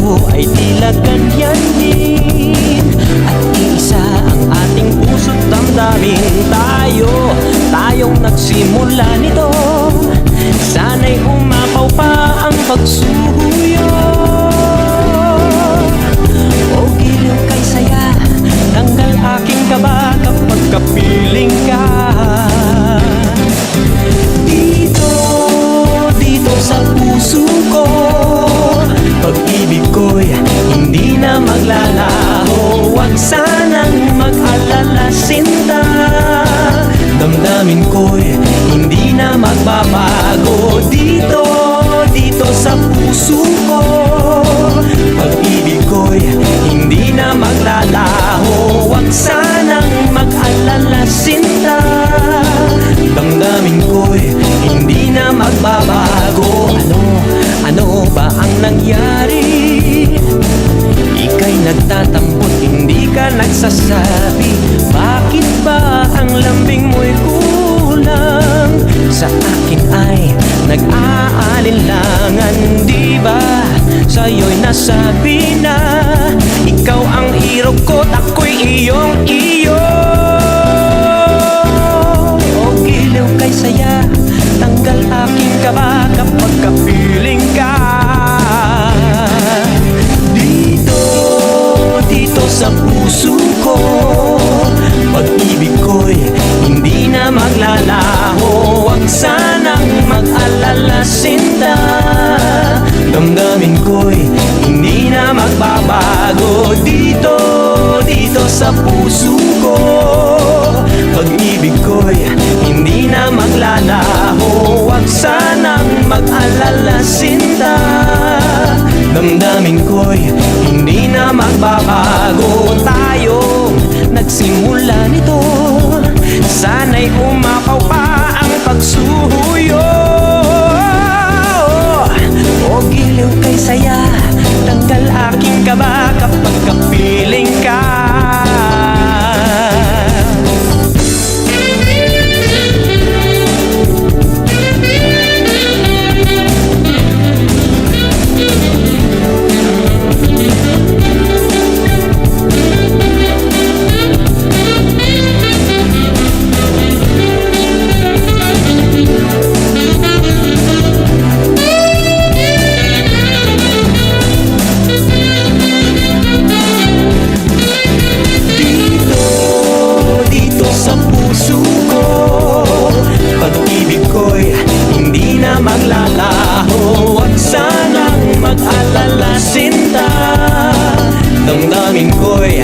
ito ay tila ganyan din. At iisa ang ating puso't damdamin. Tayong nagsimula nito. Sana'y umapaw pa ang pagsuyo. O giliw kay saya, tanggal aking kaba kapag kapiling ka. Dito sa puso ko, pag-ibig ko'y hindi na maglalaho. Huwag sanang mag-alala, sinta. Damdamin ko'y hindi na magbabago. Dito sa puso ko, pag-ibig ko'y hindi na maglalaho. Huwag sanang mag-alala, sinta. Damdamin ko'y hindi na magbabago. Ano ba ang nangyari? Ika'y nagtatampot, hindi ka nagsasabi. Bakit ba ang lambing mo'y kulang? Sa akin ay nag-aalinlangan. Di ba sa'yo'y nasabi na ikaw ang hero ko't ako'y iyong-iyo? O giliw kay saya, tanggal aking kaba kapag kapiling ka. Dito sa puso ko, pag-ibig ko'y hindi na maglalaho. Huwag sanang mag-alala, sinta. Damdamin ko'y hindi na magbabago. Dito sa puso ko, pag-ibig ko'y hindi na maglalaho. Huwag sanang mag-alala, sinta. Damdamin ko'y hindi na magbabago. Tayong nagsimula nito. Sana'y umapaw pa ang pagsuyo. O giliw kay saya, tanggal aking kaba kapag kapiling ka. Maglalaho, huwag sanang mag-alala, sinta. Damdamin ko'y